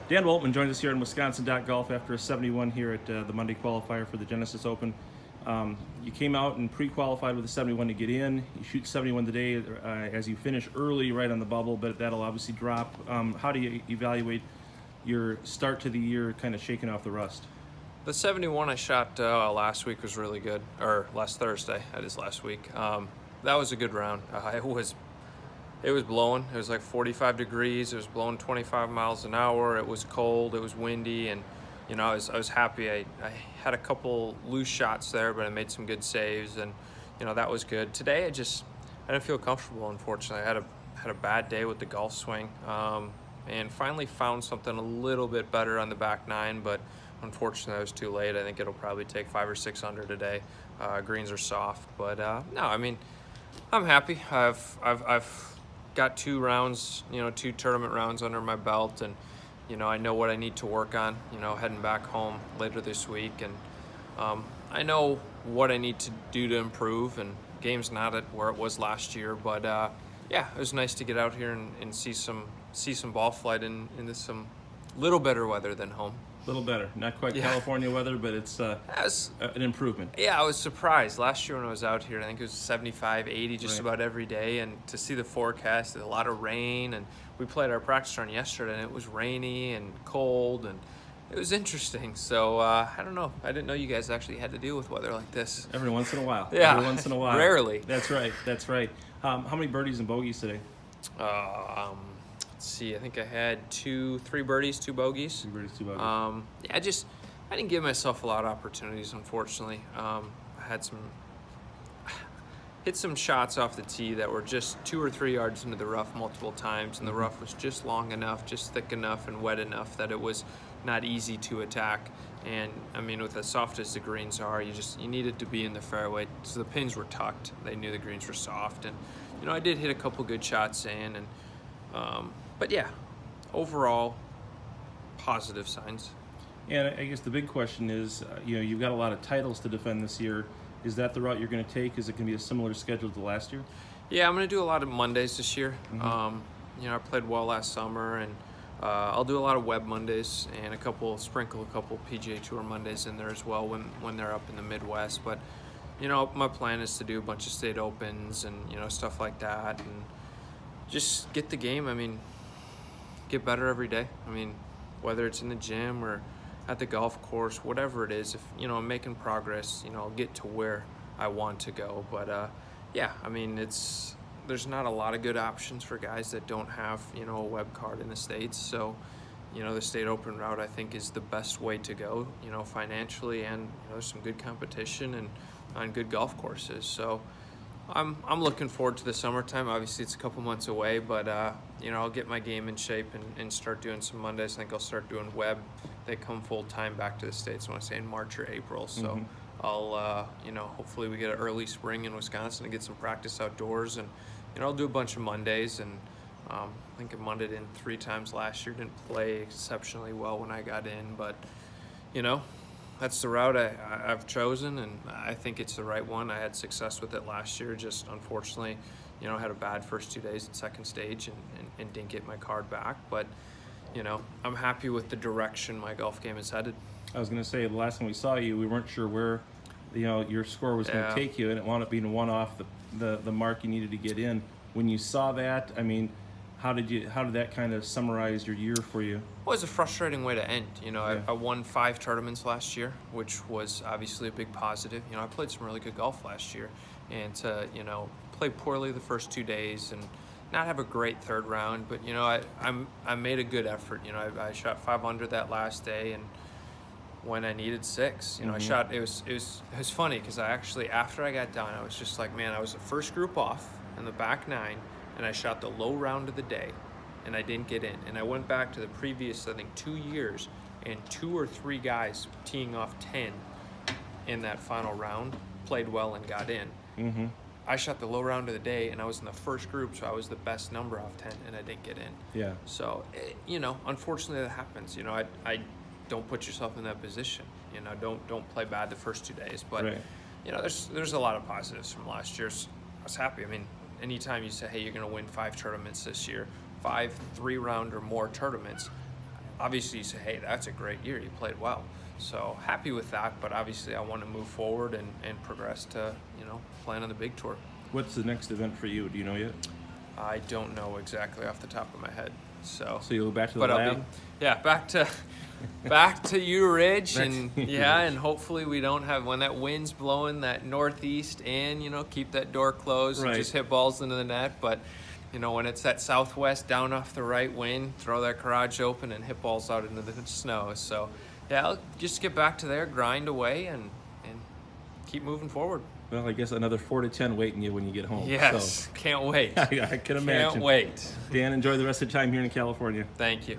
Dan Woltman joins us here in Wisconsin.golf after a 71 here at the Monday qualifier for the Genesis Open. You came out and pre-qualified with a 71 to get in. You shoot 71 today as you finish early right on the bubble, but that'll obviously drop. How do you evaluate your start to the year, kind of shaking off the rust? The 71 I shot last week was really good, or last Thursday, that is last week. That was a good round. It was blowing. It was like 45 degrees. It was blowing 25 miles an hour. It was cold. It was windy, and I was happy. I had a couple loose shots there, but I made some good saves, and that was good. Today I didn't feel comfortable. Unfortunately, I had a bad day with the golf swing, and finally found something a little bit better on the back nine, but unfortunately I was too late. I think it'll probably take 5 or 6 under today. Greens are soft, but no, I mean, I'm happy. I've got 2 rounds, 2 tournament rounds under my belt, and I know what I need to work on, heading back home later this week, and I know what I need to do to improve, and game's not at where it was last year, but yeah, it was nice to get out here and see some ball flight into some little better weather than home. A little better. Not quite California weather, but it's an improvement. Yeah, I was surprised. Last year when I was out here, I think it was 75, 80 just Right. about every day. And to see the forecast, a lot of rain. And we played our practice run yesterday, and it was rainy and cold. And it was interesting. So, I don't know. I didn't know you guys actually had to deal with weather like this. Every once in a while. Yeah, Every once in a while. rarely. That's right. That's right. How many birdies and bogeys today? Let's see. I think I had 3 birdies, 2 bogeys. 3 birdies, 2 bogeys. Yeah, I didn't give myself a lot of opportunities, unfortunately. I had hit some shots off the tee that were just 2 or 3 yards into the rough multiple times, and the rough was just long enough, just thick enough and wet enough that it was not easy to attack. And I mean, with as soft as the greens are, you needed to be in the fairway. So the pins were tucked. They knew the greens were soft, and I did hit a couple good shots in, and but yeah, overall positive signs. And I guess the big question is, you've got a lot of titles to defend this year. Is that the route you're going to take? Is it going to be a similar schedule to last year? Yeah, I'm going to do a lot of Mondays this year. I played well last summer, and I'll do a lot of web Mondays and sprinkle a couple PGA Tour Mondays in there as well when they're up in the Midwest. But my plan is to do a bunch of state opens and stuff like that, and just get the game. I mean, get better every day. I mean, whether it's in the gym or at the golf course, whatever it is, if I'm making progress, I'll get to where I want to go. But yeah, I mean, there's not a lot of good options for guys that don't have a web card in the States. So the state open route, I think, is the best way to go, financially, and there's some good competition and on good golf courses. So I'm looking forward to the summertime. Obviously, it's a couple months away, but I'll get my game in shape and start doing some Mondays. I think I'll start doing web. They come full time back to the States, I want to say in March or April. So I'll hopefully we get an early spring in Wisconsin and get some practice outdoors, and I'll do a bunch of Mondays. And I think I Mondayed in 3 times last year. Didn't play exceptionally well when I got in, but that's the route I've chosen, and I think it's the right one. I had success with it last year, just unfortunately, had a bad first 2 days at second stage and didn't get my card back. But, I'm happy with the direction my golf game is headed. I was going to say, the last time we saw you, we weren't sure where your score was going to take you, and it wound up being one off the mark you needed to get in. When you saw that, I mean, how did that kind of summarize your year for you? Well, it was a frustrating way to end. I won 5 tournaments last year, which was obviously a big positive. I played some really good golf last year, and to play poorly the first 2 days and not have a great third round, but I made a good effort. I shot 5 under that last day, and when I needed 6, I shot. It was funny because I actually, after I got done, I was just like, man, I was the first group off in the back 9. And I shot the low round of the day, and I didn't get in. And I went back to the previous, I think, 2 years, and 2 or 3 guys teeing off 10 in that final round played well and got in. I shot the low round of the day, and I was in the first group, so I was the best number off 10, and I didn't get in. Yeah. So, unfortunately, that happens. I don't put yourself in that position. Don't play bad the first 2 days. But Right. there's a lot of positives from last year. I was happy. I mean, anytime you say, hey, you're going to win 5 tournaments this year, 5 3-round or more tournaments, obviously you say, hey, that's a great year. You played well. So happy with that, but obviously I want to move forward and progress to, playing on the big tour. What's the next event for you? Do you know yet? I don't know exactly off the top of my head. So you'll go back to the but lab? back to U Ridge, and Ridge. and hopefully we don't have, when that wind's blowing that northeast, and keep that door closed Right. and just hit balls into the net. But when it's that southwest down off the right wind, throw that garage open and hit balls out into the snow. So I'll just get back to there, grind away, and keep moving forward. Well, I guess another 4 to 10 waiting you when you get home. Yes, So. can't wait. I can imagine. Can't wait. Dan, enjoy the rest of the time here in California. Thank you.